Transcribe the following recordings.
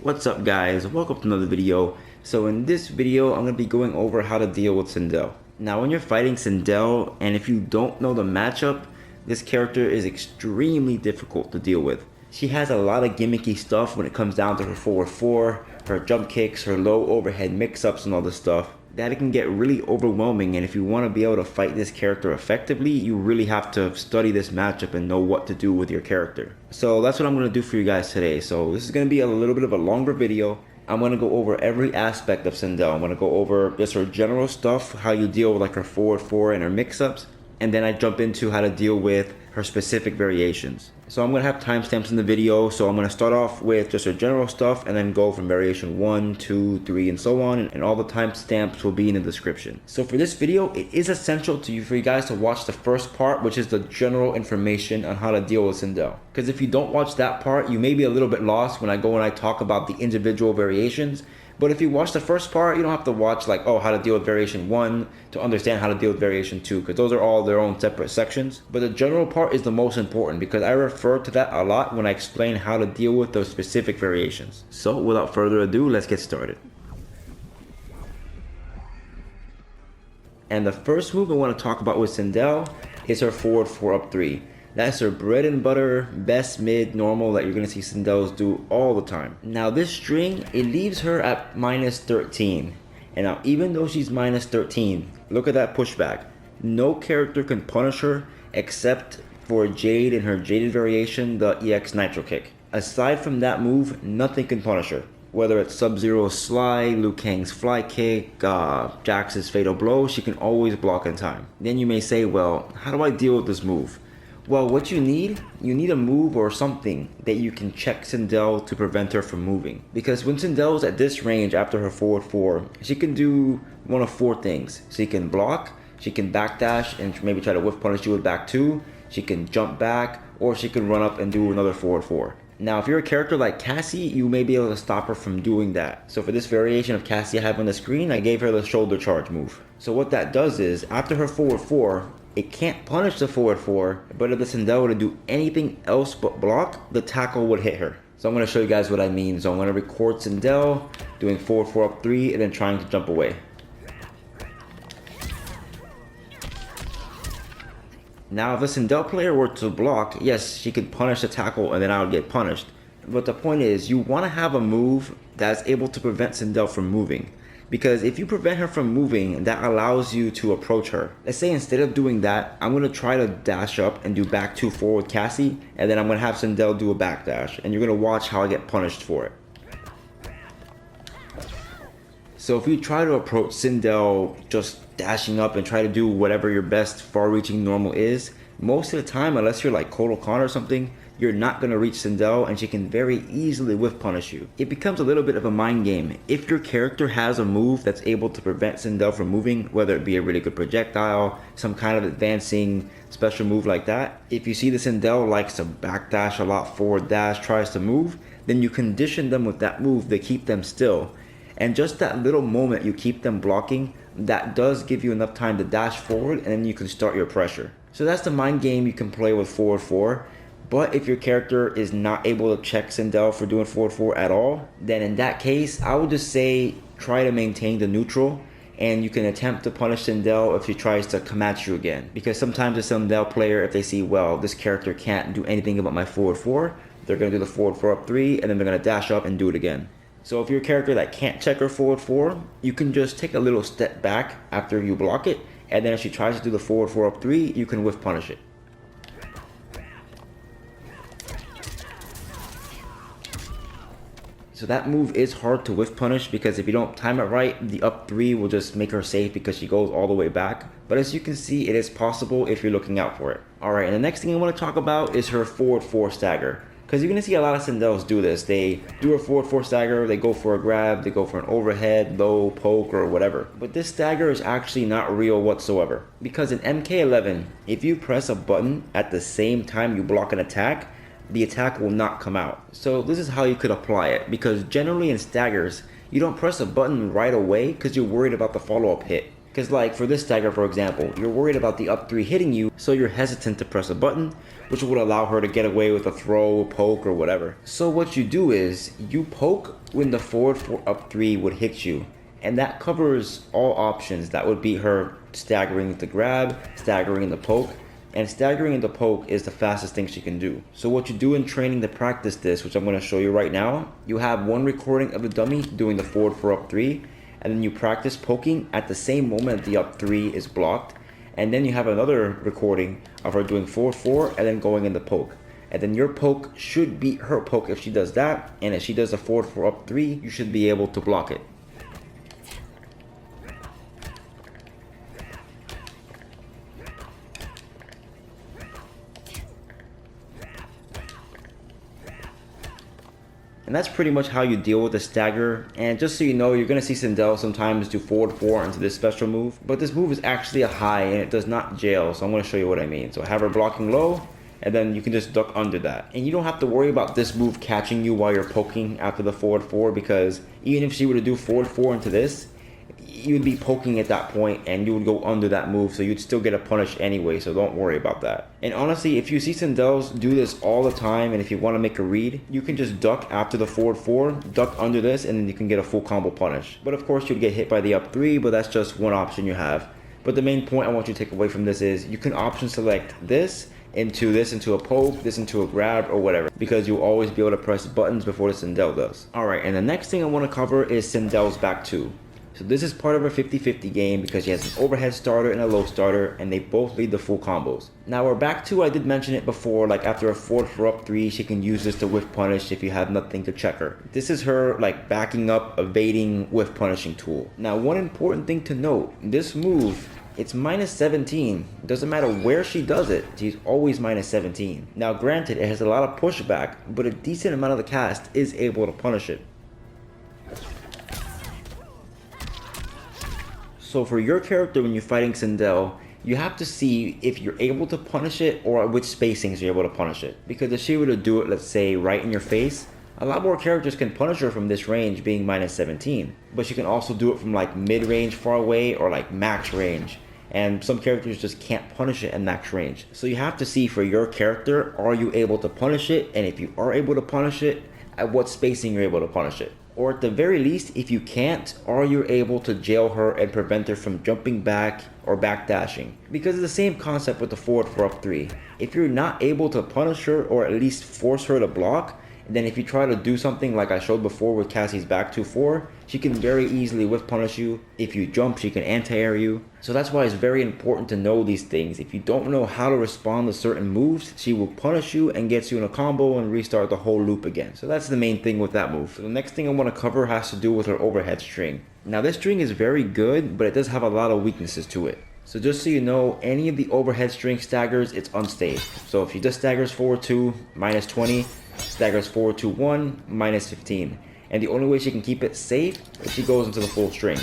What's up guys, welcome to another video. So in this video I'm going to be going over how to deal with Sindel. Now when you're fighting Sindel and if you don't know the matchup, this character is extremely difficult to deal with. She has a lot of gimmicky stuff when it comes down to her forward 4, her jump kicks, her low overhead mix-ups and all this stuff. That it can get really overwhelming, and if you want to be able to fight this character effectively, you really have to study this matchup and know what to do with your character. So that's what I'm going to do for you guys today. So this is going to be a little bit of a longer video. I'm going to go over every aspect of Sindel. I'm going to go over just her general stuff, how you deal with like her forward 4 and her mix-ups, and then I jump into how to deal with her specific variations. So I'm going to have timestamps in the video, so I'm going to start off with just her general stuff and then go from variation 1, 2, 3 and so on, and all the timestamps will be in the description. So for this video, it is essential for you guys to watch the first part, which is the general information on how to deal with Sindel. Because if you don't watch that part, you may be a little bit lost when I talk about the individual variations. But if you watch the first part, you don't have to watch like, oh, how to deal with variation 1 to understand how to deal with variation 2, because those are all their own separate sections. But the general part is the most important because I refer to that a lot when I explain how to deal with those specific variations. So without further ado, let's get started. And the first move I want to talk about with Sindel is her forward 4 up 3. That's her bread and butter, best mid normal that you're going to see Sindels do all the time. Now this string, it leaves her at minus 13. And now even though she's minus 13, look at that pushback. No character can punish her except for Jade and her Jaded variation, the EX Nitro Kick. Aside from that move, nothing can punish her. Whether it's Sub-Zero's Slide, Liu Kang's Fly Kick, Jax's Fatal Blow, she can always block in time. Then you may say, well, how do I deal with this move? Well, what you need a move or something that you can check Sindel to prevent her from moving. Because when Sindel's at this range after her forward 4, she can do one of 4 things. She can block, she can backdash and maybe try to whiff punish you with back 2, she can jump back, or she can run up and do another forward 4. Now if you're a character like Cassie, you may be able to stop her from doing that. So for this variation of Cassie I have on the screen, I gave her the shoulder charge move. So what that does is, after her forward 4, it can't punish the forward 4, but if the Sindel were to do anything else but block, the tackle would hit her. So I'm going to show you guys what I mean. So I'm going to record Sindel doing forward 4 up 3 and then trying to jump away. Now if a Sindel player were to block, yes, she could punish the tackle and then I would get punished. But the point is, you want to have a move that's able to prevent Sindel from moving. Because if you prevent her from moving, that allows you to approach her. Let's say instead of doing that, I'm going to try to dash up and do back 2 forward Cassie, and then I'm going to have Sindel do a backdash, and you're going to watch how I get punished for it. So if you try to approach Sindel just dashing up and try to do whatever your best far-reaching normal is, most of the time, unless you're like Kotal Khan or something, you're not going to reach Sindel and she can very easily whiff punish you. It becomes a little bit of a mind game. If your character has a move that's able to prevent Sindel from moving, whether it be a really good projectile, some kind of advancing special move like that, if you see the Sindel likes to backdash a lot, forward dash, tries to move, then you condition them with that move to keep them still. And just that little moment you keep them blocking, that does give you enough time to dash forward and then you can start your pressure. So that's the mind game you can play with forward 4. But if your character is not able to check Sindel for doing forward 4 at all, then in that case, I would just say try to maintain the neutral, and you can attempt to punish Sindel if she tries to come at you again. Because sometimes a Sindel player, if they see, well, this character can't do anything about my forward 4, they're going to do the forward 4 up 3, and then they're going to dash up and do it again. So if you're a character that can't check her forward 4, you can just take a little step back after you block it, and then if she tries to do the forward 4 up 3, you can whiff punish it. So that move is hard to whiff punish because if you don't time it right, the up 3 will just make her safe because she goes all the way back. But as you can see, it is possible if you're looking out for it. Alright, and the next thing I want to talk about is her forward 4 stagger. Because you're going to see a lot of Sindels do this. They do a forward 4 stagger, they go for a grab, they go for an overhead, low, poke, or whatever. But this stagger is actually not real whatsoever. Because in MK11, if you press a button at the same time you block an attack, the attack will not come out. So this is how you could apply it, because generally in staggers, you don't press a button right away because you're worried about the follow-up hit. Because like for this stagger, for example, you're worried about the up 3 hitting you, so you're hesitant to press a button, which would allow her to get away with a throw, poke, or whatever. So what you do is, you poke when the forward 4 up 3 would hit you, and that covers all options. That would be her staggering the grab, staggering the poke, and staggering the poke is the fastest thing she can do. So what you do in training to practice this, which I'm going to show you right now, you have one recording of the dummy doing the forward 4 up 3, and then you practice poking at the same moment the up 3 is blocked, and then you have another recording of her doing forward 4 and then going in the poke. And then your poke should beat her poke if she does that, and if she does a forward 4 up 3, you should be able to block it. And that's pretty much how you deal with the stagger. And just so you know, you're going to see Sindel sometimes do forward 4 into this special move. But this move is actually a high and it does not jail. So I'm going to show you what I mean. So have her blocking low, and then you can just duck under that. And you don't have to worry about this move catching you while you're poking after the forward 4, because even if she were to do forward 4 into this, you'd be poking at that point and you would go under that move, so you'd still get a punish anyway, so don't worry about that. And honestly, if you see Sindels do this all the time, and if you want to make a read, you can just duck after the forward 4, duck under this, and then you can get a full combo punish. But of course you'd get hit by the up 3, but that's just one option you have. But the main point I want you to take away from this is, you can option select this into a poke, this into a grab, or whatever, because you'll always be able to press buttons before the Sindel does. Alright, and the next thing I want to cover is Sindel's back 2. So this is part of a 50-50 game because she has an overhead starter and a low starter, and they both lead the full combos. Now her back 2, I did mention it before, like after a forward 4 up 3, she can use this to whiff punish if you have nothing to check her. This is her like backing up, evading, whiff punishing tool. Now one important thing to note, this move, it's minus 17. Doesn't matter where she does it, she's always minus 17. Now granted, it has a lot of pushback, but a decent amount of the cast is able to punish it. So for your character, when you're fighting Sindel, you have to see if you're able to punish it or which spacings you're able to punish it. Because if she were to do it, let's say, right in your face, a lot more characters can punish her from this range being minus 17. But she can also do it from like mid-range far away or like max range. And some characters just can't punish it at max range. So you have to see for your character, are you able to punish it? And if you are able to punish it, at what spacing you're able to punish it. Or at the very least, if you can't, are you able to jail her and prevent her from jumping back or backdashing? Because it's the same concept with the forward 4 up 3. If you're not able to punish her or at least force her to block, and then if you try to do something like I showed before with Cassie's back 2-4, she can very easily whiff punish you. If you jump, she can anti-air you. So that's why it's very important to know these things. If you don't know how to respond to certain moves, she will punish you and gets you in a combo and restart the whole loop again. So that's the main thing with that move. So the next thing I want to cover has to do with her overhead string. Now this string is very good, but it does have a lot of weaknesses to it. So just so you know, any of the overhead string staggers, it's unstaged. So if she just staggers forward 2, minus 20, staggers forward 2, 1, minus 15. And the only way she can keep it safe is she goes into the full string.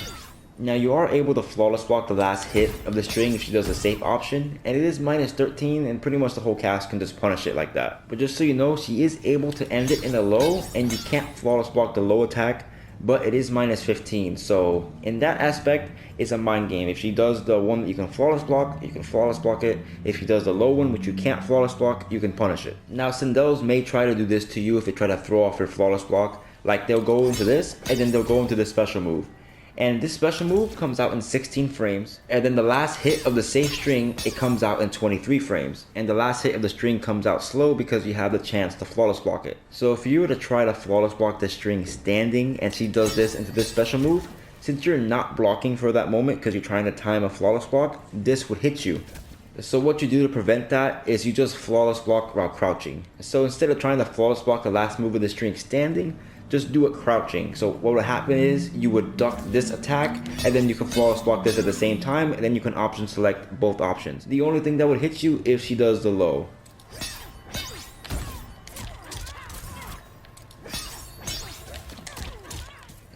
Now you are able to flawless block the last hit of the string if she does the safe option, and it is minus 13, and pretty much the whole cast can just punish it like that. But just so you know, she is able to end it in a low, and you can't flawless block the low attack, but it is minus 15. So in that aspect, it's a mind game. If she does the one that you can flawless block, you can flawless block it. If she does the low one, which you can't flawless block, you can punish it. Now Sindels may try to do this to you if they try to throw off your flawless block. Like they'll go into this, and then they'll go into this special move. And this special move comes out in 16 frames, and then the last hit of the safe string, it comes out in 23 frames. And the last hit of the string comes out slow because you have the chance to flawless block it. So if you were to try to flawless block the string standing, and she does this into this special move, since you're not blocking for that moment because you're trying to time a flawless block, this would hit you. So what you do to prevent that is you just flawless block while crouching. So instead of trying to flawless block the last move of the string standing, just do it crouching. So what would happen is you would duck this attack, and then you can flawless block this at the same time, and then you can option select both options. The only thing that would hit you if she does the low.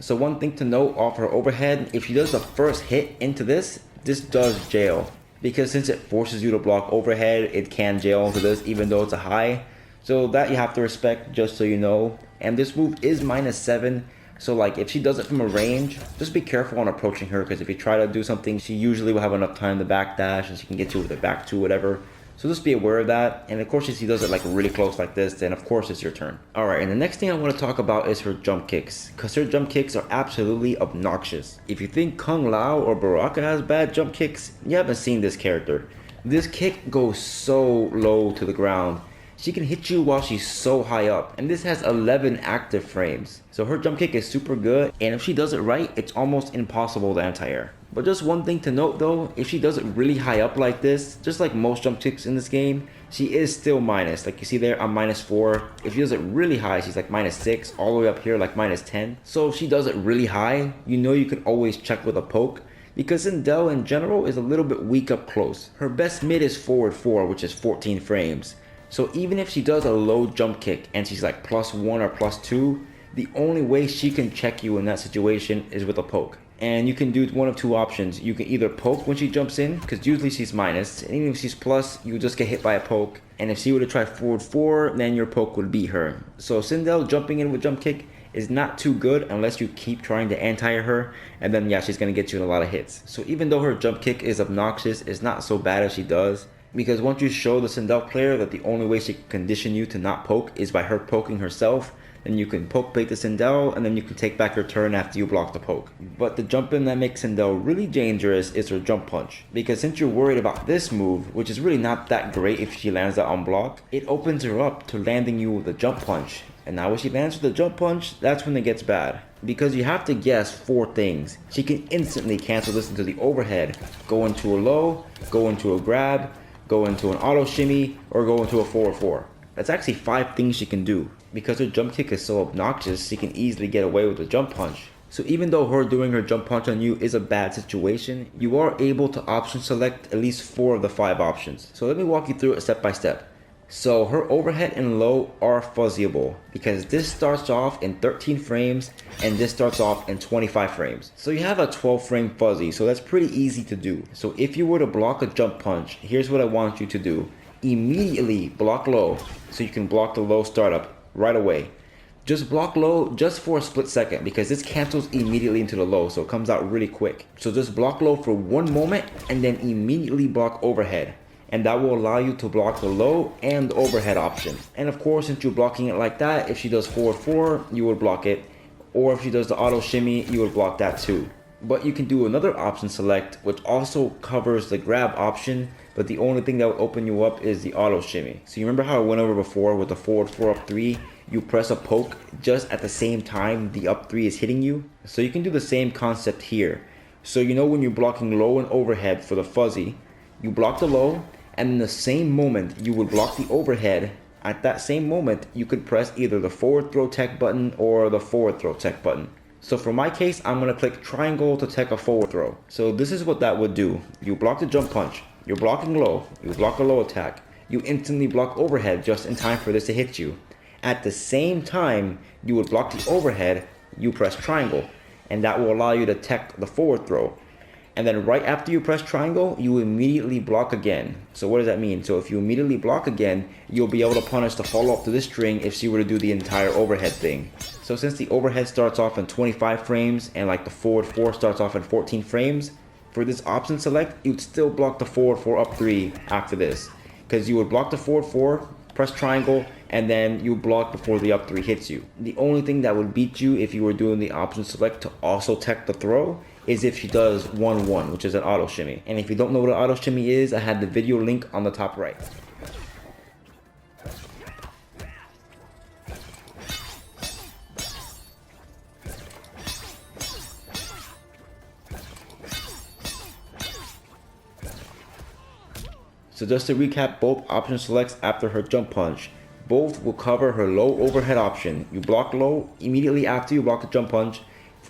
So one thing to note off her overhead, if she does the first hit into this, this does jail. Because since it forces you to block overhead, it can jail into this even though it's a high. So that you have to respect, just so you know. And this move is minus 7. So like if she does it from a range, just be careful on approaching her, because if you try to do something, she usually will have enough time to backdash and she can get you with the back two, whatever. So just be aware of that. And of course, if she does it like really close like this, then of course it's your turn. Alright, and the next thing I want to talk about is her jump kicks, because her jump kicks are absolutely obnoxious. If you think Kung Lao or Baraka has bad jump kicks, you haven't seen this character. This kick goes so low to the ground. She can hit you while she's so high up, and this has 11 active frames. So her jump kick is super good, and if she does it right, it's almost impossible to anti-air. But just one thing to note though, if she does it really high up like this, just like most jump kicks in this game, she is still minus. Like you see there, I'm -4. If she does it really high, she's like -6, all the way up here like -10. So if she does it really high, you know you can always check with a poke, because Sindel in general is a little bit weak up close. Her best mid is forward 4, which is 14 frames. So even if she does a low jump kick and she's like +1 or +2, the only way she can check you in that situation is with a poke. And you can do one of two options. You can either poke when she jumps in, because usually she's minus, and even if she's plus, you just get hit by a poke. And if she were to try forward 4, then your poke would beat her. So Sindel jumping in with jump kick is not too good unless you keep trying to anti her, and then yeah, she's going to get you in a lot of hits. So even though her jump kick is obnoxious, it's not so bad as she does, because once you show the Sindel player that the only way she can condition you to not poke is by her poking herself, then you can poke bait the Sindel, and then you can take back your turn after you block the poke. But the jump in that makes Sindel really dangerous is her jump punch, because since you're worried about this move, which is really not that great if she lands that on block, it opens her up to landing you with a jump punch. And now when she lands with the jump punch, that's when it gets bad, because you have to guess 4 things. She can instantly cancel this into the overhead, go into a low, go into a grab, go into an auto shimmy, or go into a forward 4. That's actually 5 things she can do. Because her jump kick is so obnoxious, she can easily get away with a jump punch. So even though her doing her jump punch on you is a bad situation, you are able to option select at least 4 of the 5 options. So let me walk you through it step by step. So her overhead and low are fuzzyable, because this starts off in 13 frames and this starts off in 25 frames. So you have a 12 frame fuzzy, so that's pretty easy to do. So if you were to block a jump punch, here's what I want you to do. Immediately block low, so you can block the low startup right away. Just block low just for a split second, because this cancels immediately into the low, so it comes out really quick. So just block low for 1 moment and then immediately block overhead, and that will allow you to block the low and the overhead option. And of course, since you're blocking it like that, if she does forward 4, you would block it, or if she does the auto shimmy, you would block that too. But you can do another option select, which also covers the grab option, but the only thing that will open you up is the auto shimmy. So you remember how I went over before with the forward 4 up 3, you press a poke just at the same time the up 3 is hitting you? So you can do the same concept here. So you know when you're blocking low and overhead for the fuzzy, you block the low, and in the same moment you would block the overhead. At that same moment, you could press either the forward throw tech button or the forward throw tech button. So for my case, I'm going to click triangle to tech a forward throw. So this is what that would do. You block the jump punch, you're blocking low, you block a low attack, you instantly block overhead just in time for this to hit you. At the same time you would block the overhead, you press triangle, and that will allow you to tech the forward throw. And then right after you press triangle, you immediately block again. So what does that mean? So if you immediately block again, you'll be able to punish the follow up to this string if she were to do the entire overhead thing. So since the overhead starts off in 25 frames and like the forward 4 starts off in 14 frames, for this option select, you'd still block the forward 4 up 3 after this. Because you would block the forward 4, press triangle, and then you block before the up 3 hits you. The only thing that would beat you if you were doing the option select to also tech the throw is if she does 1-1, which is an auto shimmy. And if you don't know what an auto shimmy is, I had the video link on the top right. So just to recap both option selects after her jump punch, both will cover her low overhead option. You block low immediately after you block the jump punch,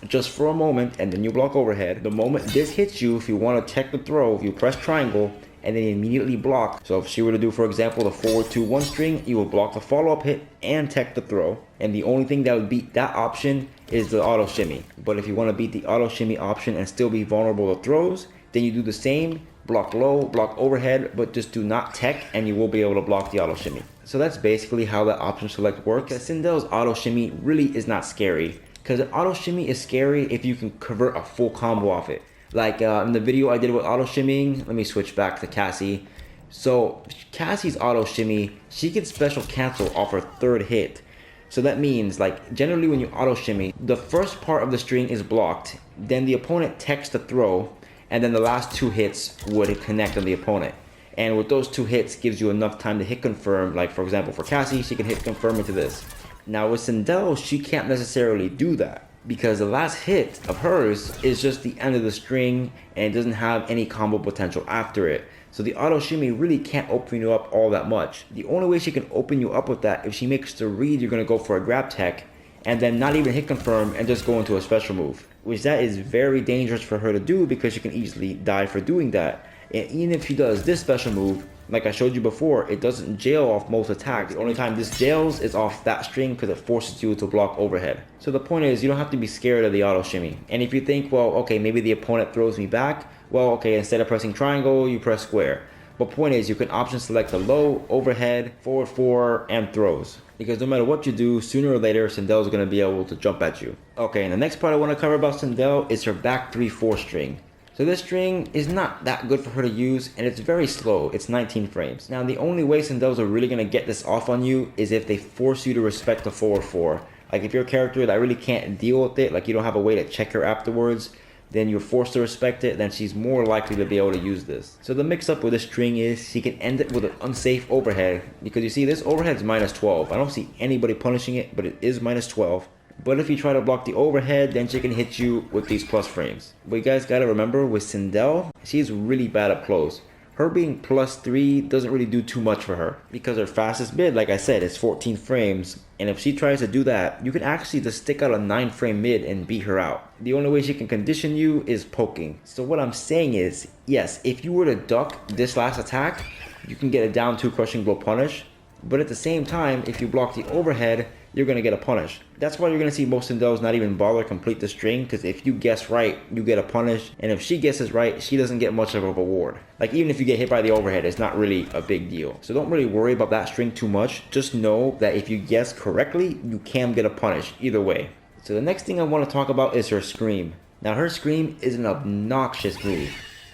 just for a moment, and then you block overhead. The moment this hits you, if you want to tech the throw, you press triangle and then immediately block. So if she were to do, for example, the forward 2-1 string, you will block the follow-up hit and tech the throw. And the only thing that would beat that option is the auto shimmy. But if you want to beat the auto shimmy option and still be vulnerable to throws, then you do the same, block low, block overhead, but just do not tech, and you will be able to block the auto shimmy. So that's basically how that option select works. Sindel's auto shimmy really is not scary. Because auto shimmy is scary if you can convert a full combo off it. Like in the video I did with auto shimmying, let me switch back to Cassie. So Cassie's auto shimmy, she can special cancel off her third hit. So that means, like, generally when you auto shimmy, the first part of the string is blocked, then the opponent techs the throw, and then the last 2 hits would connect on the opponent. And with those 2 hits gives you enough time to hit confirm. Like for example for Cassie, she can hit confirm into this. Now with Sindel, she can't necessarily do that, because the last hit of hers is just the end of the string and it doesn't have any combo potential after it. So the auto shimmy really can't open you up all that much. The only way she can open you up with that if she makes the read you're going to go for a grab tech and then not even hit confirm and just go into a special move, which that is very dangerous for her to do because she can easily die for doing that. And even if she does this special move, like I showed you before, it doesn't jail off most attacks. The only time this jails is off that string because it forces you to block overhead. So the point is, you don't have to be scared of the auto shimmy. And if you think, well, okay, maybe the opponent throws me back, well, okay, instead of pressing triangle, you press square. But point is, you can option select the low, overhead, forward 4, and throws. Because no matter what you do, sooner or later, Sindel is going to be able to jump at you. Okay, and the next part I want to cover about Sindel is her back 3-4 string. So this string is not that good for her to use, and it's very slow. It's 19 frames. Now the only way Sindels are really going to get this off on you is if they force you to respect the forward 4. Like if you're a character that really can't deal with it, like you don't have a way to check her afterwards, then you're forced to respect it, then she's more likely to be able to use this. So the mix up with this string is she can end it with an unsafe overhead, because you see this overhead is -12. I don't see anybody punishing it, but it is -12. But if you try to block the overhead, then she can hit you with these plus frames. But you guys gotta remember, with Sindel, she's really bad up close. Her being +3 doesn't really do too much for her, because her fastest mid, like I said, is 14 frames. And if she tries to do that, you can actually just stick out a 9-frame mid and beat her out. The only way she can condition you is poking. So what I'm saying is, yes, if you were to duck this last attack, you can get a down 2 crushing blow punish. But at the same time, if you block the overhead, you're going to get a punish. That's why you're going to see most Sindels not even bother complete the string, because if you guess right, you get a punish, and if she guesses right, she doesn't get much of a reward. Like even if you get hit by the overhead, it's not really a big deal. So don't really worry about that string too much. Just know that if you guess correctly, you can get a punish either way. So the next thing I want to talk about is her scream. Now her scream is an obnoxious move.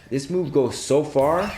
This move goes so far,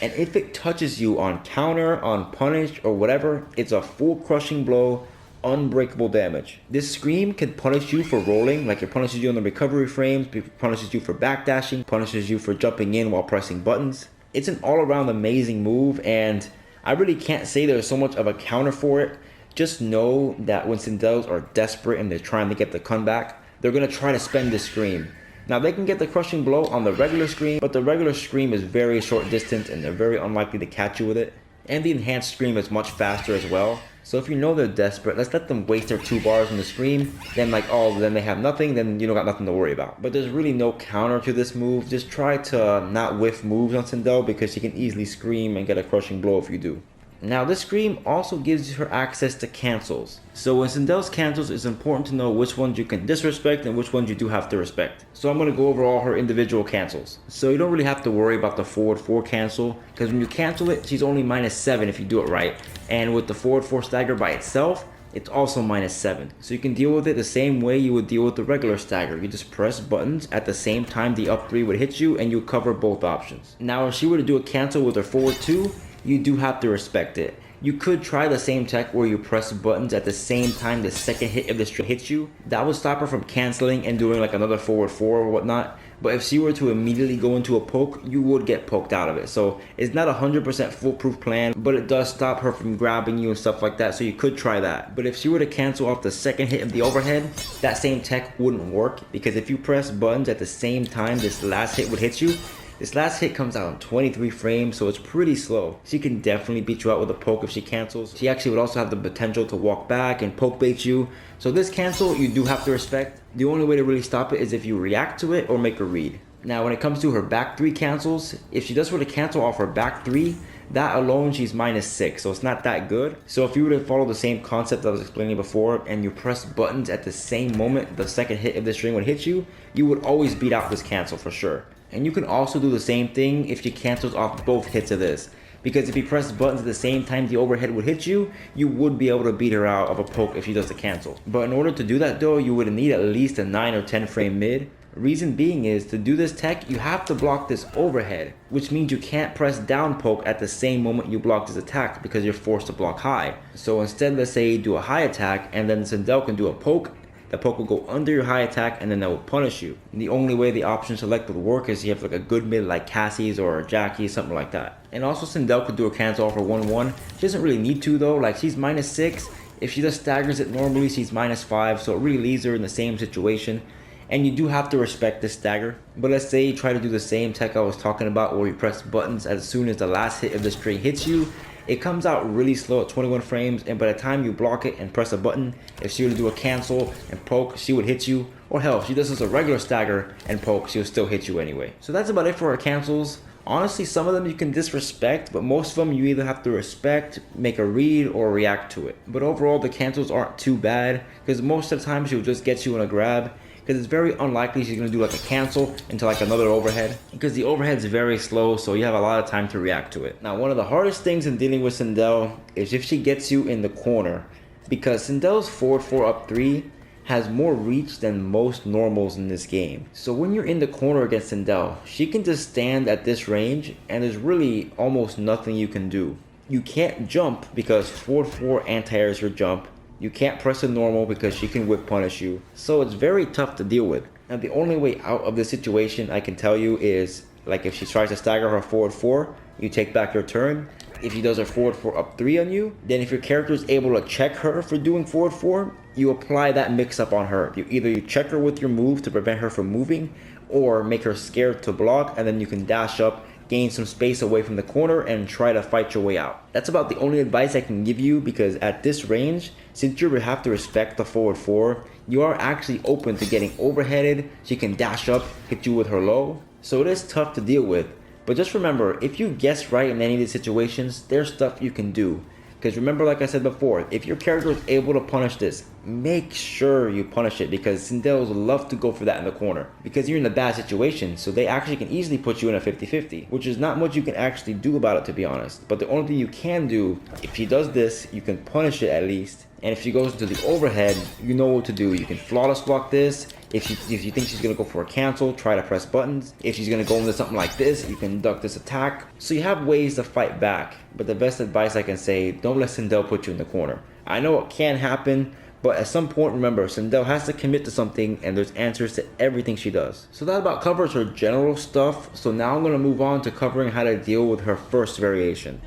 and if it touches you on counter, on punish, or whatever, it's a full crushing blow, unbreakable damage. This scream can punish you for rolling, like it punishes you on the recovery frames, punishes you for backdashing, punishes you for jumping in while pressing buttons. It's an all-around amazing move, and I really can't say there's so much of a counter for it. Just know that when Sindels are desperate and they're trying to get the comeback, they're going to try to spend this scream. Now they can get the crushing blow on the regular scream, but the regular scream is very short distance and they're very unlikely to catch you with it. And the enhanced scream is much faster as well. So if you know they're desperate, let's let them waste their 2 bars on the scream. Then like, oh, then they have nothing, then you don't got nothing to worry about. But there's really no counter to this move. Just try to not whiff moves on Sindel, because she can easily scream and get a crushing blow if you do. Now this scream also gives her access to cancels. So when Sindel's cancels, it's important to know which ones you can disrespect and which ones you do have to respect. So I'm going to go over all her individual cancels. So you don't really have to worry about the forward 4 cancel, because when you cancel it, she's only -7 if you do it right. And with the forward 4 stagger by itself, it's also -7. So you can deal with it the same way you would deal with the regular stagger. You just press buttons at the same time the up 3 would hit you, and you cover both options. Now if she were to do a cancel with her forward 2, you do have to respect it. You could try the same tech where you press buttons at the same time the second hit of the string hits you. That would stop her from canceling and doing like another forward 4 or whatnot. But if she were to immediately go into a poke, you would get poked out of it. So it's not a 100% foolproof plan, but it does stop her from grabbing you and stuff like that. So you could try that. But if she were to cancel off the second hit of the overhead, that same tech wouldn't work, because if you press buttons at the same time this last hit would hit you, this last hit comes out in 23 frames, so it's pretty slow. She can definitely beat you out with a poke if she cancels. She actually would also have the potential to walk back and poke bait you. So this cancel, you do have to respect. The only way to really stop it is if you react to it or make a read. Now when it comes to her back 3 cancels, if she does were to cancel off her back 3, that alone she's -6, so it's not that good. So if you were to follow the same concept I was explaining before, and you press buttons at the same moment the second hit of the string would hit you, you would always beat out this cancel for sure. And you can also do the same thing if she cancels off both hits of this, because if you press buttons at the same time the overhead would hit you, you would be able to beat her out of a poke if she does the cancel. But in order to do that though, you would need at least a 9 or 10 frame mid. Reason being is, to do this tech, you have to block this overhead, which means you can't press down poke at the same moment you block this attack because you're forced to block high. So instead, let's say you do a high attack and then Sindel can do a poke. The poke will go under your high attack and then that will punish you. And the only way the option select would work is you have like a good mid like Cassie's or Jackie, something like that. And also Sindel could do a cancel for 1-1. She doesn't really need to though, like she's -6. If she just staggers it normally, she's -5, so it really leaves her in the same situation. And you do have to respect this stagger. But let's say you try to do the same tech I was talking about where you press buttons as soon as the last hit of the string hits you. It comes out really slow at 21 frames, and by the time you block it and press a button, if she were to do a cancel and poke, she would hit you. Or hell, if she does this a regular stagger and poke, she'll still hit you anyway. So that's about it for her cancels. Honestly, some of them you can disrespect, but most of them you either have to respect, make a read, or react to it. But overall, the cancels aren't too bad, because most of the time she'll just get you in a grab, because it's very unlikely she's going to do like a cancel into like another overhead, because the overhead is very slow, so you have a lot of time to react to it. Now, one of the hardest things in dealing with Sindel is if she gets you in the corner, because Sindel's forward 4 up 3 has more reach than most normals in this game. So when you're in the corner against Sindel, she can just stand at this range and there's really almost nothing you can do. You can't jump because forward 4 anti-airs your jump. You can't press a normal because she can whip punish you. So it's very tough to deal with. And the only way out of this situation I can tell you is, like if she tries to stagger her forward 4, you take back your turn. If she does her forward 4 up 3 on you, then if your character is able to check her for doing forward 4, you apply that mix up on her. You check her with your move to prevent her from moving, or make her scared to block, and then you can dash up, gain some space away from the corner, and try to fight your way out. That's about the only advice I can give you, because at this range, since you have to respect the forward 4, you are actually open to getting overheaded. She can dash up, hit you with her low, so it is tough to deal with. But just remember, if you guess right in any of these situations, there's stuff you can do. Because remember, like I said before, if your character is able to punish this, make sure you punish it, because Sindels love to go for that in the corner. Because you're in a bad situation, so they actually can easily put you in a 50-50, which is not much you can actually do about it, to be honest. But the only thing you can do, if she does this, you can punish it at least. And if she goes into the overhead, you know what to do. You can flawless block this. If you think she's going to go for a cancel, try to press buttons. If she's going to go into something like this, you can duck this attack. So you have ways to fight back. But the best advice I can say, don't let Sindel put you in the corner. I know it can happen, but at some point, remember, Sindel has to commit to something, and there's answers to everything she does. So that about covers her general stuff. So now I'm going to move on to covering how to deal with her first variation.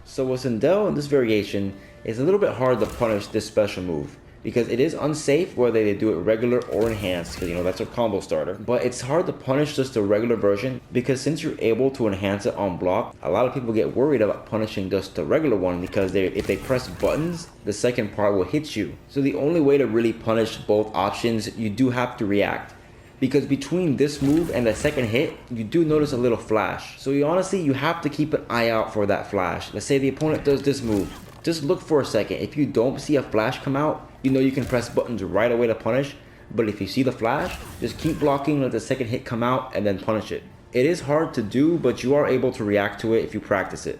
So with Sindel in this variation, it's a little bit hard to punish this special move, because it is unsafe whether they do it regular or enhanced, because you know that's her combo starter. But it's hard to punish just the regular version, because since you're able to enhance it on block, a lot of people get worried about punishing just the regular one, because if they press buttons, the second part will hit you. So the only way to really punish both options, you do have to react. Because between this move and the second hit, you do notice a little flash. So you have to keep an eye out for that flash. Let's say the opponent does this move. Just look for a second. If you don't see a flash come out, you know you can press buttons right away to punish. But if you see the flash, just keep blocking, let the second hit come out, and then punish it. It is hard to do, but you are able to react to it if you practice it.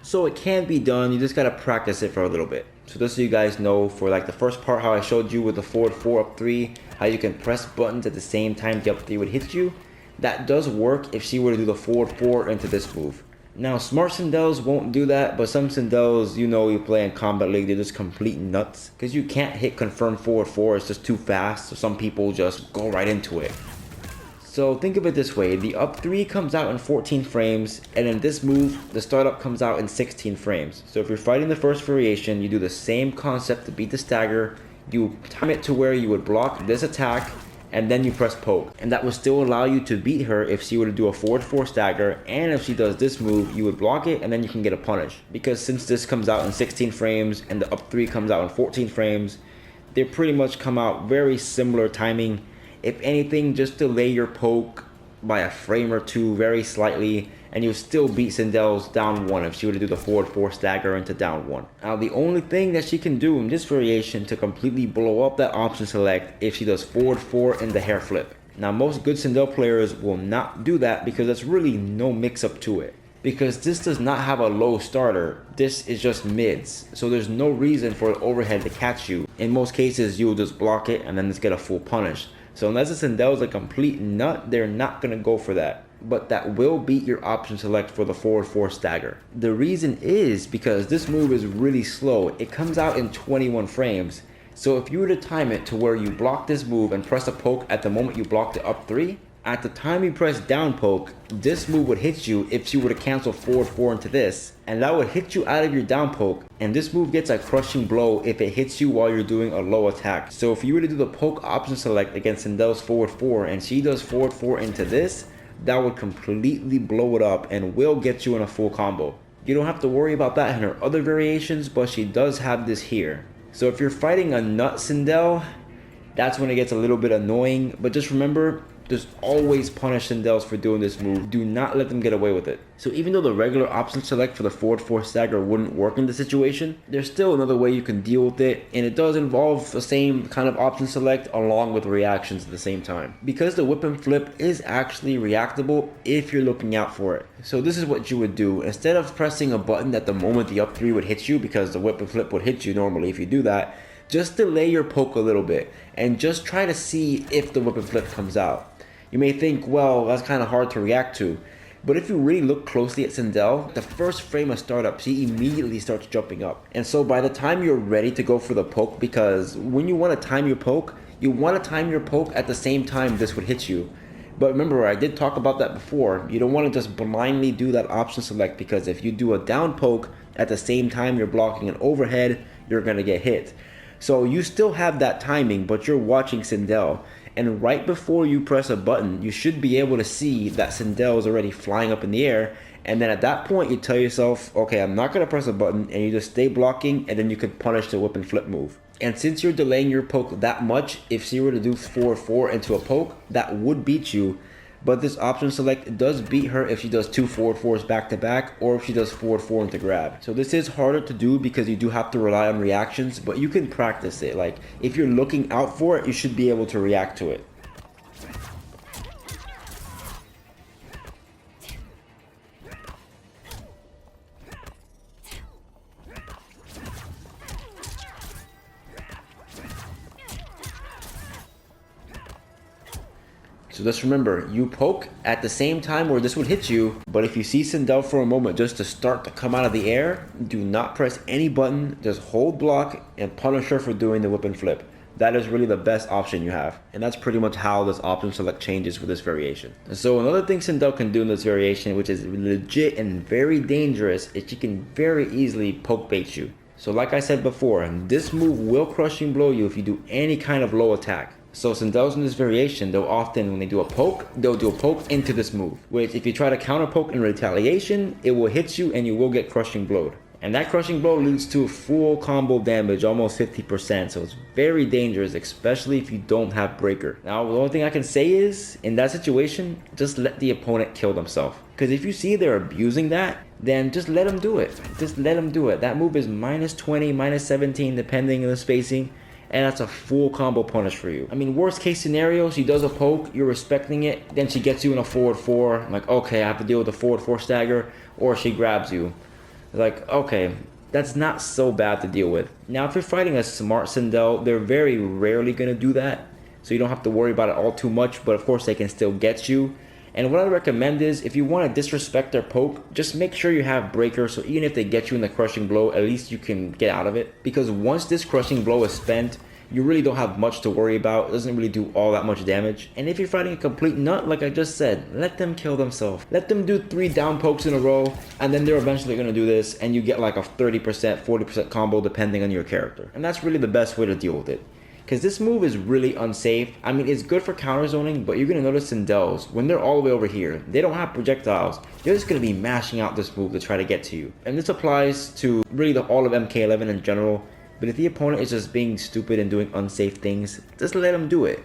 So it can be done, you just gotta practice it for a little bit. So just so you guys know, for like the first part, how I showed you with the forward 4 up 3, how you can press buttons at the same time the up 3 would hit you, that does work if she were to do the forward 4 into this move. Now smart Sindels won't do that, but some Sindels, you know, you play in Kombat League, they're just complete nuts. Because you can't hit confirm forward 4, it's just too fast, so some people just go right into it. So think of it this way, the up 3 comes out in 14 frames, and in this move, the startup comes out in 16 frames. So if you're fighting the first variation, you do the same concept to beat the stagger, you time it to where you would block this attack, and then you press poke. And that will still allow you to beat her if she were to do a forward 4 stagger, and if she does this move, you would block it, and then you can get a punish. Because since this comes out in 16 frames, and the up 3 comes out in 14 frames, they pretty much come out very similar timing. If anything, just delay your poke by a frame or two, very slightly, and you'll still beat Sindel's down 1 if she were to do the forward 4 stagger into down 1. Now the only thing that she can do in this variation to completely blow up that option select if she does forward 4 in the hair flip. Now most good Sindel players will not do that because there's really no mix up to it. Because this does not have a low starter, this is just mids, so there's no reason for an overhead to catch you. In most cases you'll just block it and then just get a full punish. So unless the Sindel is a complete nut, they're not going to go for that. But that will beat your option select for the forward 4 stagger. The reason is because this move is really slow. It comes out in 21 frames. So if you were to time it to where you block this move and press a poke at the moment you blocked it up 3, at the time you press down poke, this move would hit you if you were to cancel forward 4 into this, and that would hit you out of your down poke, and this move gets a crushing blow if it hits you while you're doing a low attack. So if you were to do the poke option select against Sindel's forward 4 and she does forward 4 into this, that would completely blow it up and will get you in a full combo. You don't have to worry about that in her other variations, but she does have this here. So if you're fighting a nut Sindel, that's when it gets a little bit annoying, but just remember, just always punish Sindels for doing this move. Do not let them get away with it. So even though the regular option select for the forward 4 stagger wouldn't work in this situation, there's still another way you can deal with it, and it does involve the same kind of option select along with reactions at the same time. Because the whip and flip is actually reactable if you're looking out for it. So this is what you would do. Instead of pressing a button at the moment the up 3 would hit you, because the whip and flip would hit you normally if you do that, just delay your poke a little bit and just try to see if the whip and flip comes out. You may think, well, that's kind of hard to react to. But if you really look closely at Sindel, the first frame of startup, she immediately starts jumping up. And so by the time you're ready to go for the poke, because when you want to time your poke, you want to time your poke at the same time this would hit you. But remember, I did talk about that before. You don't want to just blindly do that option select, because if you do a down poke at the same time you're blocking an overhead, you're going to get hit. So you still have that timing, but you're watching Sindel. And right before you press a button, you should be able to see that Sindel is already flying up in the air. And then at that point, you tell yourself, okay, I'm not going to press a button, and you just stay blocking, and then you could punish the whip and flip move. And since you're delaying your poke that much, if she were to do forward 4 into a poke, that would beat you. But this option select does beat her if she does 2 forward 4s back to back, or if she does forward 4 into grab. So this is harder to do because you do have to rely on reactions, but you can practice it. Like, if you're looking out for it, you should be able to react to it. So just remember, you poke at the same time where this would hit you, but if you see Sindel for a moment just to start to come out of the air, do not press any button, just hold block and punish her for doing the whip and flip. That is really the best option you have. And that's pretty much how this option select changes for this variation. So another thing Sindel can do in this variation, which is legit and very dangerous, is she can very easily poke bait you. So like I said before, this move will crushing blow you if you do any kind of low attack. So Sindels in this variation, they'll often, when they do a poke, they'll do a poke into this move, which if you try to counter poke in retaliation, it will hit you and you will get crushing blowed. And that crushing blow leads to full combo damage, almost 50%, so it's very dangerous, especially if you don't have breaker. Now, the only thing I can say is, in that situation, just let the opponent kill themselves. Because if you see they're abusing that, then just let them do it. Just let them do it. That move is minus 20, minus 17, depending on the spacing. And that's a full combo punish for you. I mean, worst case scenario, she does a poke, you're respecting it, then she gets you in a forward 4, like, okay, I have to deal with a forward 4 stagger, or she grabs you. Like, okay, that's not so bad to deal with. Now, if you're fighting a smart Sindel, they're very rarely going to do that, so you don't have to worry about it all too much, but of course they can still get you. And what I recommend is, if you want to disrespect their poke, just make sure you have breaker, so even if they get you in the crushing blow, at least you can get out of it. Because once this crushing blow is spent, you really don't have much to worry about. It doesn't really do all that much damage. And if you're fighting a complete nut, like I just said, let them kill themselves. Let them do 3 down pokes in a row, and then they're eventually going to do this, and you get like a 30%, 40% combo depending on your character. And that's really the best way to deal with it. Because this move is really unsafe. I mean, it's good for counter zoning, but you're going to notice Sindels, when they're all the way over here, they don't have projectiles. They're just going to be mashing out this move to try to get to you. And this applies to really all of MK11 in general. But if the opponent is just being stupid and doing unsafe things, just let them do it.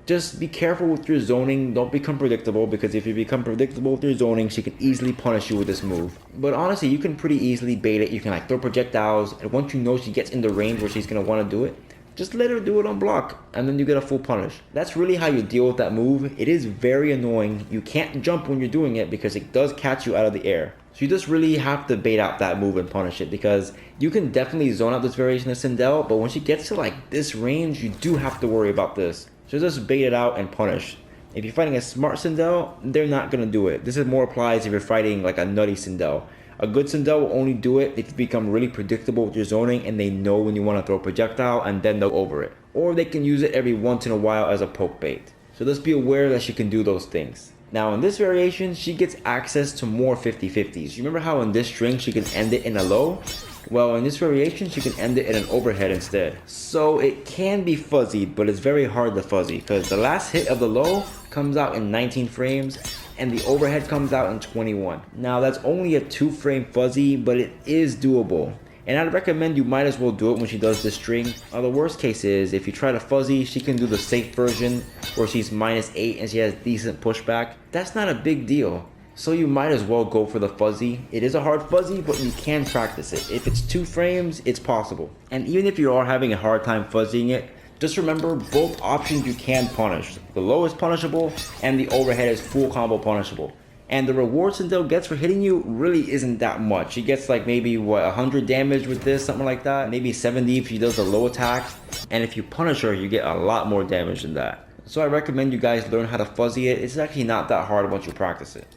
Just be careful with your zoning, don't become predictable, because if you become predictable with your zoning, she can easily punish you with this move. But honestly, you can pretty easily bait it. You can like throw projectiles, and once you know she gets in the range where she's going to want to do it, just let her do it on block, and then you get a full punish. That's really how you deal with that move. It is very annoying. You can't jump when you're doing it because it does catch you out of the air. So you just really have to bait out that move and punish it, because you can definitely zone out this variation of Sindel, but when she gets to like this range, you do have to worry about this. So just bait it out and punish. If you're fighting a smart Sindel, they're not going to do it. This is more applies if you're fighting like a nutty Sindel. A good Sindel will only do it if you become really predictable with your zoning and they know when you want to throw a projectile, and then they'll over it. Or they can use it every once in a while as a poke bait. So just be aware that she can do those things. Now in this variation, she gets access to more 50-50s. You remember how in this string she can end it in a low? Well, in this variation, she can end it in an overhead instead. So it can be fuzzied, but it's very hard to fuzzy, because the last hit of the low comes out in 19 frames, and the overhead comes out in 21. Now that's only a 2-frame fuzzy, but it is doable. And I'd recommend you might as well do it when she does this string. The worst case is, if you try to fuzzy, she can do the safe version, where she's -8 and she has decent pushback. That's not a big deal. So you might as well go for the fuzzy. It is a hard fuzzy, but you can practice it. If it's 2 frames, it's possible. And even if you are having a hard time fuzzying it, just remember both options you can punish. The low is punishable, and the overhead is full combo punishable. And the reward Sindel gets for hitting you really isn't that much. She gets like maybe what, 100 damage with this, something like that. Maybe 70 if she does the low attack. And if you punish her, you get a lot more damage than that. So I recommend you guys learn how to fuzzy it. It's actually not that hard once you practice it.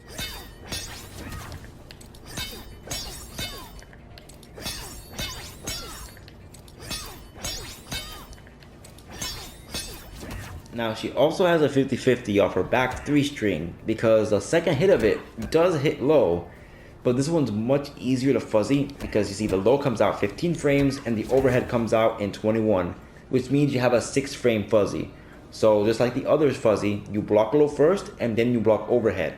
Now she also has a 50-50 off her back 3 string, because the second hit of it does hit low, but this one's much easier to fuzzy because you see the low comes out 15 frames and the overhead comes out in 21, which means you have a 6-frame fuzzy. So just like the others fuzzy, you block low first and then you block overhead.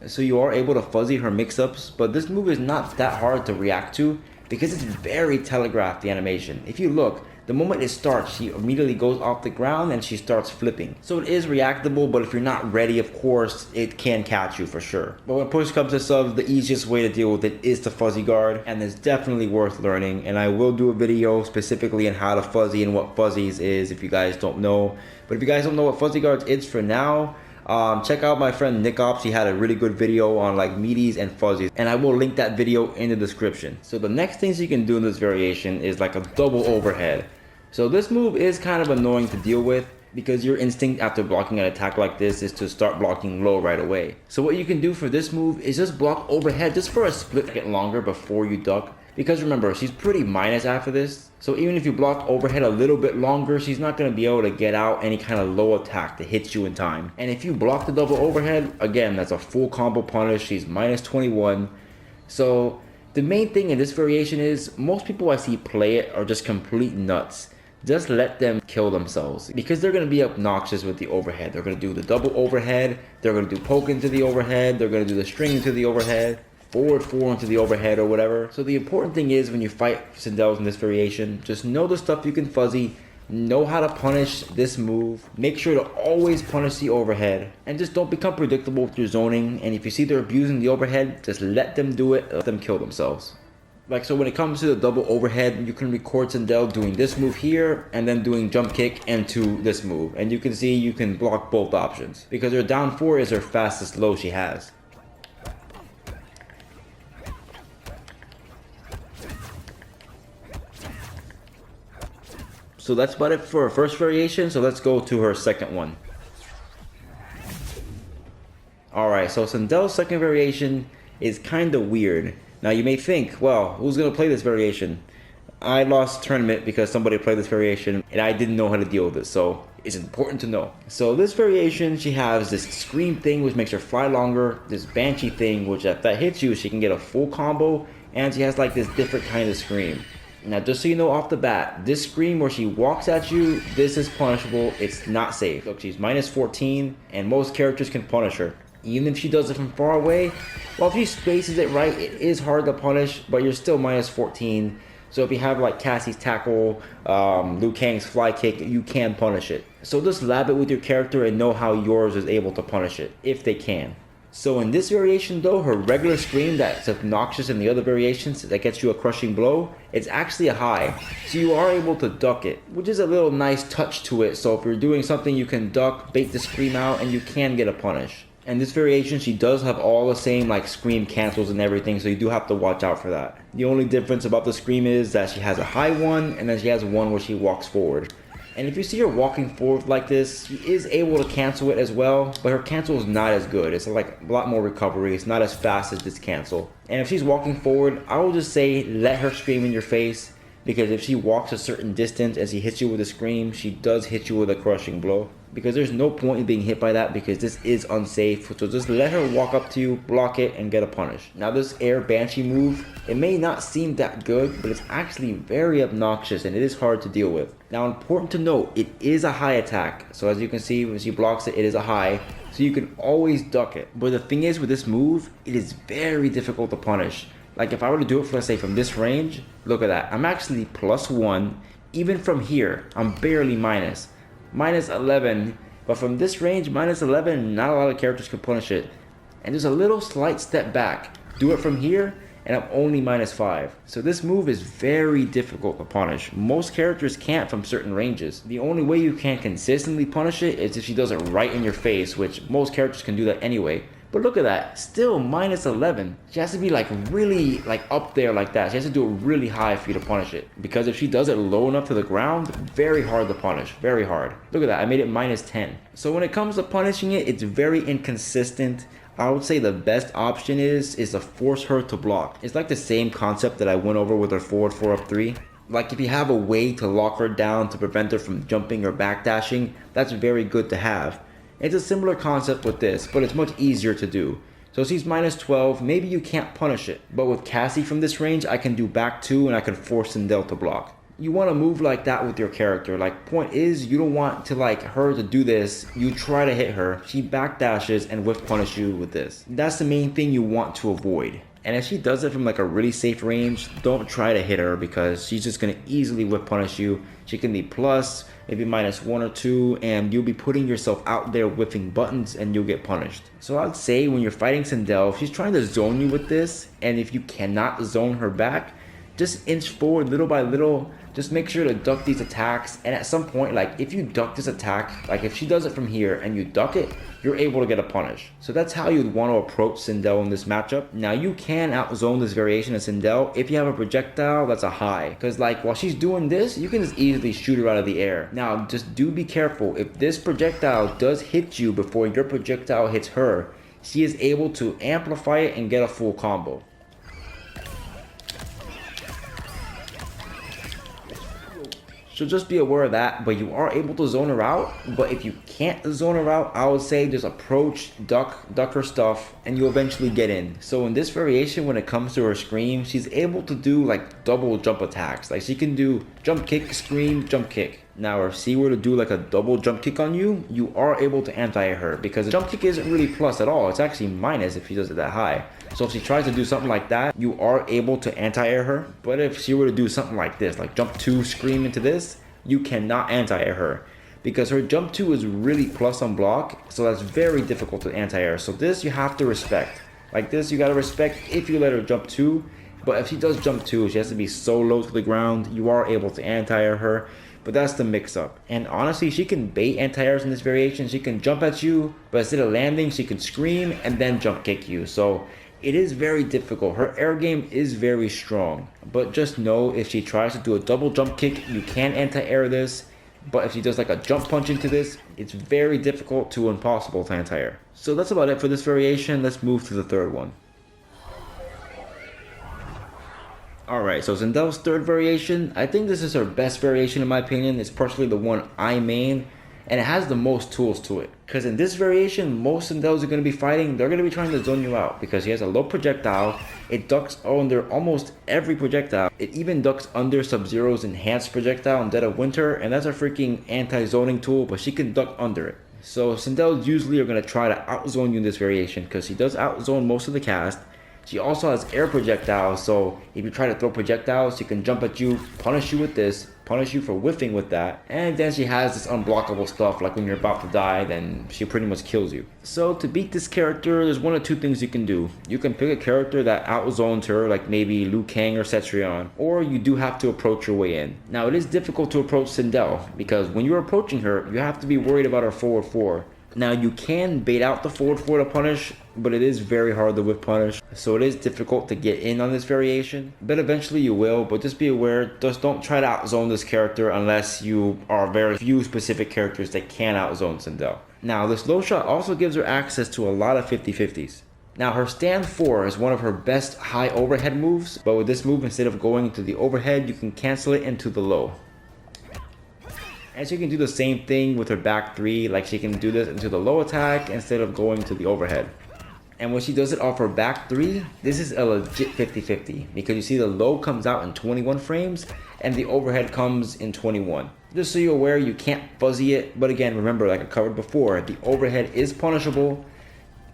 So you are able to fuzzy her mix-ups, but this move is not that hard to react to because it's very telegraphed, the animation. If you look, the moment it starts, she immediately goes off the ground and she starts flipping. So it is reactable, but if you're not ready, of course, it can catch you for sure. But when push comes to shove, the easiest way to deal with it is to fuzzy guard, and it's definitely worth learning. And I will do a video specifically on how to fuzzy and what fuzzies is if you guys don't know. But if you guys don't know what fuzzy guards is for now, check out my friend Nickopz. He had a really good video on like meaties and fuzzies, and I will link that video in the description. So the next things you can do in this variation is like a double overhead. So this move is kind of annoying to deal with because your instinct after blocking an attack like this is to start blocking low right away. So what you can do for this move is just block overhead just for a split second longer before you duck, because remember, she's pretty minus after this. So even if you block overhead a little bit longer, she's not going to be able to get out any kind of low attack to hit you in time. And if you block the double overhead, again, that's a full combo punish. She's minus 21. So the main thing in this variation is most people I see play it are just complete nuts. Just let them kill themselves because they're going to be obnoxious with the overhead. They're going to do the double overhead. They're going to do poke into the overhead. They're going to do the string into the overhead. Forward 4 into the overhead or whatever. So the important thing is when you fight Sindels in this variation, just know the stuff you can fuzzy, know how to punish this move, make sure to always punish the overhead, and just don't become predictable with your zoning. And if you see they're abusing the overhead, just let them do it, let them kill themselves. Like, so when it comes to the double overhead, you can record Sindel doing this move here and then doing jump kick into this move, and you can see you can block both options because her down 4 is her fastest low she has. So that's about it for her first variation, so let's go to her second one. Alright, so Sindel's second variation is kind of weird. Now you may think, well, who's going to play this variation? I lost a tournament because somebody played this variation and I didn't know how to deal with it, so it's important to know. So this variation, she has this scream thing which makes her fly longer, this Banshee thing which if that hits you, she can get a full combo, and she has like this different kind of scream. Now just so you know off the bat, this scream where she walks at you, this is punishable, it's not safe. Look, she's minus 14 and most characters can punish her. Even if she does it from far away, well, if she spaces it right, it is hard to punish, but you're still minus 14. So if you have like Cassie's tackle, Liu Kang's fly kick, you can punish it. So just lab it with your character and know how yours is able to punish it, if they can. So in this variation though, her regular scream that's obnoxious in the other variations that gets you a crushing blow, it's actually a high. So you are able to duck it, which is a little nice touch to it. So if you're doing something, you can duck, bait the scream out, and you can get a punish. And this variation, she does have all the same like scream cancels and everything, so you do have to watch out for that. The only difference about the scream is that she has a high one, and then she has one where she walks forward. And if you see her walking forward like this, she is able to cancel it as well, but her cancel is not as good. It's like a lot more recovery. It's not as fast as this cancel. And if she's walking forward, I will just say let her scream in your face, because if she walks a certain distance and she hits you with a scream, she does hit you with a crushing blow. Because there's no point in being hit by that, because this is unsafe. So just let her walk up to you, block it, and get a punish. Now this air Banshee move, it may not seem that good, but it's actually very obnoxious and it is hard to deal with. Now important to note, it is a high attack. So as you can see, when she blocks it, it is a high. So you can always duck it. But the thing is with this move, it is very difficult to punish. Like if I were to do it, for, let's say from this range, look at that. I'm actually +1. Even from here, I'm barely minus 11, but from this range, minus 11, not a lot of characters can punish it. And there's a little slight step back. Do it from here, and I'm only -5. So this move is very difficult to punish. Most characters can't from certain ranges. The only way you can consistently punish it is if she does it right in your face, which most characters can do that anyway. But look at that, still -11. She has to be like really like up there like that. She has to do it really high for you to punish it. Because if she does it low enough to the ground, very hard to punish, very hard. Look at that, I made it -10. So when it comes to punishing it, it's very inconsistent. I would say the best option is to force her to block. It's like the same concept that I went over with her forward 4-up-3. Like if you have a way to lock her down to prevent her from jumping or backdashing, that's very good to have. It's a similar concept with this, but it's much easier to do. So she's -12, maybe you can't punish it. But with Cassie from this range, I can do back 2 and I can force Sindel to block. You want to move like that with your character. Like point is, you don't want to like her to do this. You try to hit her, she backdashes and whiff punish you with this. That's the main thing you want to avoid. And if she does it from like a really safe range, don't try to hit her because she's just going to easily whip punish you. She can be plus, maybe -1 or 2, and you'll be putting yourself out there whiffing buttons and you'll get punished. So I'd say when you're fighting Sindel, if she's trying to zone you with this, and if you cannot zone her back, just inch forward little by little. Just make sure to duck these attacks, and at some point, like if you duck this attack, like if she does it from here and you duck it, you're able to get a punish. So that's how you'd want to approach Sindel in this matchup. Now you can outzone this variation of Sindel if you have a projectile that's a high, because like while she's doing this, you can just easily shoot her out of the air. Now just do be careful, if this projectile does hit you before your projectile hits her, she is able to amplify it and get a full combo. So just be aware of that, but you are able to zone her out. But if you can't zone her out, I would say just approach, duck her stuff, and you eventually get in. So in this variation, when it comes to her scream, she's able to do like double jump attacks. Like she can do jump kick, scream, jump kick. Now if she were to do like a double jump kick on you, you are able to anti her, because the jump kick isn't really plus at all. It's actually minus if she does it that high. So if she tries to do something like that, you are able to anti-air her. But if she were to do something like this, like jump 2, scream into this, you cannot anti-air her, because her jump 2 is really plus on block, so that's very difficult to anti-air. So this you have to respect. Like this you gotta respect if you let her jump 2, but if she does jump 2, she has to be so low to the ground, you are able to anti-air her. But that's the mix-up. And honestly, she can bait anti-airs in this variation. She can jump at you, but instead of landing, she can scream and then jump kick you. So it is very difficult. Her air game is very strong. But just know, if she tries to do a double jump kick, you can anti-air this. But if she does like a jump punch into this, it's very difficult to impossible to anti-air. So that's about it for this variation. Let's move to the third one. Alright, so Sindel's third variation, I think this is her best variation in my opinion. It's personally the one I main, and it has the most tools to it. Because in this variation, most Sindels are going to be fighting, they're going to be trying to zone you out, because he has a low projectile, it ducks under almost every projectile. It even ducks under Sub-Zero's enhanced projectile in Dead of Winter, and that's a freaking anti-zoning tool, but she can duck under it. So Sindel usually are going to try to outzone you in this variation because she does outzone most of the cast. She also has air projectiles, so if you try to throw projectiles, she can jump at you, punish you with this, punish you for whiffing with that, and then she has this unblockable stuff, like when you're about to die, then she pretty much kills you. So to beat this character, there's one of two things you can do. You can pick a character that outzones her, like maybe Liu Kang or Cetrion, or you do have to approach your way in. Now it is difficult to approach Sindel, because when you're approaching her, you have to be worried about her forward 4. Now you can bait out the forward 4 to punish, but it is very hard to whiff punish, so it is difficult to get in on this variation. But eventually you will, but just be aware, just don't try to outzone this character unless you are very few specific characters that can outzone Sindel. Now this low shot also gives her access to a lot of 50-50s. Now her stand 4 is one of her best high overhead moves, but with this move, instead of going to the overhead, you can cancel it into the low. And she can do the same thing with her back 3, like she can do this into the low attack instead of going to the overhead. And when she does it off her back 3, this is a legit 50-50, because you see the low comes out in 21 frames and the overhead comes in 21. Just so you're aware, you can't fuzzy it, but again, remember, like I covered before, the overhead is punishable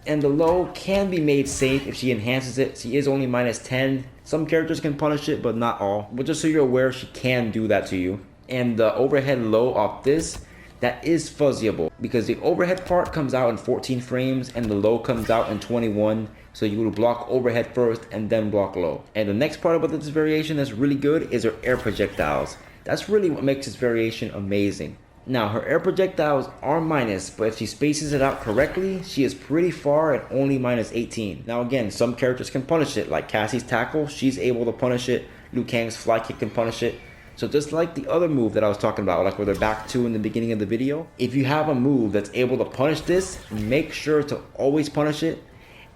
and the low can be made safe if she enhances it. She is only -10. Some characters can punish it, but not all. But just so you're aware, she can do that to you. And the overhead low off this, that is fuzzyable, because the overhead part comes out in 14 frames and the low comes out in 21, so you will block overhead first and then block low. And the next part about this variation that's really good is her air projectiles. That's really what makes this variation amazing. Now her air projectiles are minus, but if she spaces it out correctly, she is pretty far at only -18. Now again, some characters can punish it, like Cassie's tackle, she's able to punish it. Liu Kang's fly kick can punish it. So just like the other move that I was talking about, like with her back 2 in the beginning of the video, if you have a move that's able to punish this, make sure to always punish it.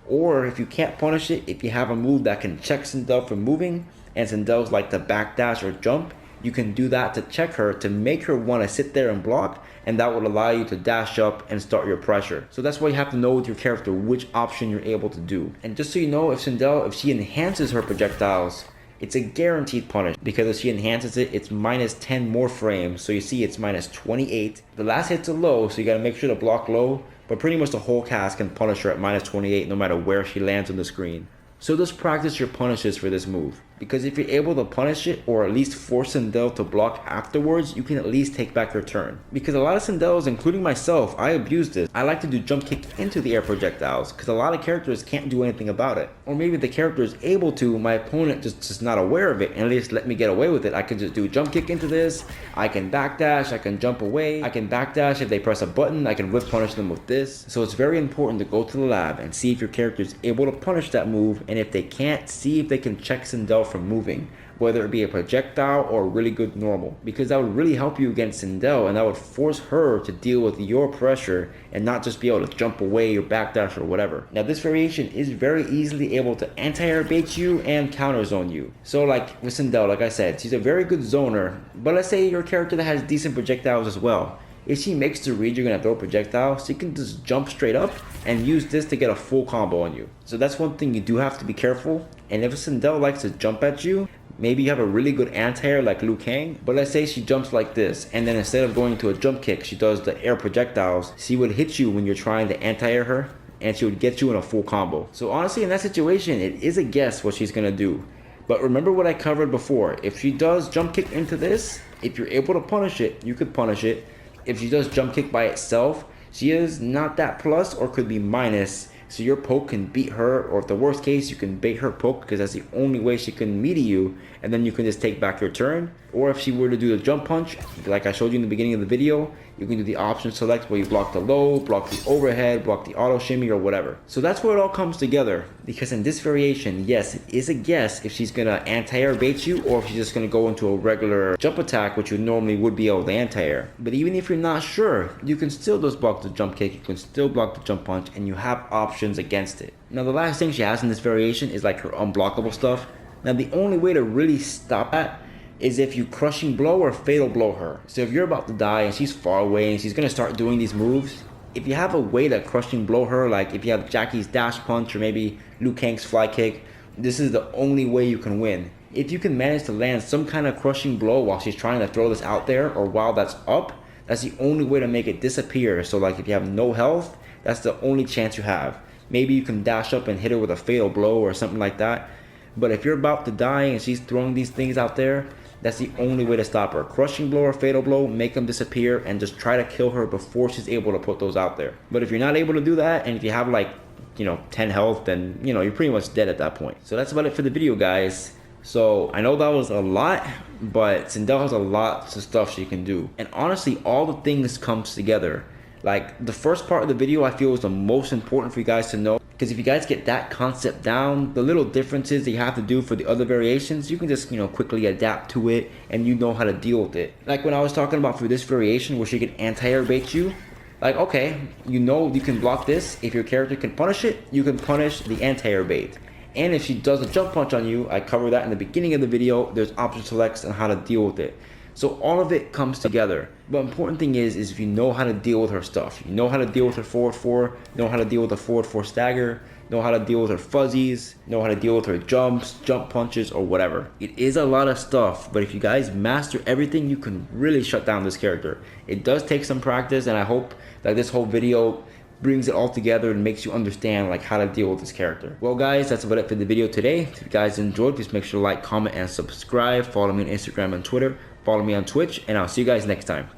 Or if you can't punish it, if you have a move that can check Sindel from moving, and Sindel's like to backdash or jump, you can do that to check her, to make her want to sit there and block, and that will allow you to dash up and start your pressure. So that's why you have to know with your character which option you're able to do. And just so you know, if Sindel, if she enhances her projectiles, it's a guaranteed punish, because if she enhances it, it's -10 more frames, so you see it's -28. The last hit's a low, so you gotta make sure to block low, but pretty much the whole cast can punish her at -28 no matter where she lands on the screen. So just practice your punishes for this move, because if you're able to punish it, or at least force Sindel to block afterwards, you can at least take back your turn. Because a lot of Sindels, including myself, I abuse this. I like to do jump kick into the air projectiles, because a lot of characters can't do anything about it. Or maybe the character is able to, my opponent just not aware of it, and at least let me get away with it. I can just do jump kick into this, I can backdash, I can jump away, I can backdash if they press a button, I can whip punish them with this. So it's very important to go to the lab and see if your character is able to punish that move, and if they can't, see if they can check Sindel from moving, whether it be a projectile or a really good normal, because that would really help you against Sindel, and that would force her to deal with your pressure and not just be able to jump away or backdash or whatever. Now this variation is very easily able to anti-air bait you and counter zone you. So like with Sindel, like I said, she's a very good zoner, but let's say you're a character that has decent projectiles as well. If she makes the read you're going to throw a projectile, she can just jump straight up and use this to get a full combo on you. So that's one thing you do have to be careful. And if a Sindel likes to jump at you, maybe you have a really good anti-air like Liu Kang, but let's say she jumps like this, and then instead of going to a jump kick, she does the air projectiles, she would hit you when you're trying to anti-air her, and she would get you in a full combo. So honestly, in that situation, it is a guess what she's going to do. But remember what I covered before. If she does jump kick into this, if you're able to punish it, you could punish it. If she does jump kick by itself, she is not that plus or could be minus, so your poke can beat her, or if the worst case, you can bait her poke, because that's the only way she can melee you, and then you can just take back your turn. Or if she were to do the jump punch, like I showed you in the beginning of the video, you can do the option select where you block the low, block the overhead, block the auto shimmy, or whatever. So that's where it all comes together, because in this variation, yes, it is a guess if she's gonna anti-air bait you, or if she's just gonna go into a regular jump attack, which you normally would be able to anti-air. But even if you're not sure, you can still just block the jump kick, you can still block the jump punch, and you have options against it. Now the last thing she has in this variation is like her unblockable stuff. Now the only way to really stop that is if you crushing blow or fatal blow her. So if you're about to die and she's far away and she's gonna start doing these moves, if you have a way to crushing blow her, like if you have Jackie's dash punch or maybe Liu Kang's fly kick, this is the only way you can win. If you can manage to land some kind of crushing blow while she's trying to throw this out there, or while that's up, That's the only way to make it disappear. So like if you have no health, that's the only chance you have. Maybe you can dash up and hit her with a fatal blow or something like that. But if you're about to die and she's throwing these things out there, that's the only way to stop her. Crushing blow or fatal blow, make them disappear and just try to kill her before she's able to put those out there. But if you're not able to do that, and if you have like, 10 health, then, you're pretty much dead at that point. So that's about it for the video, guys. So I know that was a lot, but Sindel has a lot of stuff she can do. And honestly, all the things comes together. Like the first part of the video I feel is the most important for you guys to know. Because if you guys get that concept down, the little differences that you have to do for the other variations, you can just, quickly adapt to it and you know how to deal with it. Like when I was talking about for this variation where she can anti-air bait you, like okay, you can block this. If your character can punish it, you can punish the anti-air bait. And if she does a jump punch on you, I cover that in the beginning of the video, there's option selects on how to deal with it. So all of it comes together. But important thing is if you know how to deal with her stuff. You know how to deal with her forward 4, know how to deal with her forward 4 stagger, know how to deal with her fuzzies, know how to deal with her jumps, jump punches, or whatever. It is a lot of stuff, but if you guys master everything, you can really shut down this character. It does take some practice, and I hope that this whole video brings it all together and makes you understand like how to deal with this character. Well guys, that's about it for the video today. If you guys enjoyed, please make sure to like, comment, and subscribe. Follow me on Instagram and Twitter. Follow me on Twitch, and I'll see you guys next time.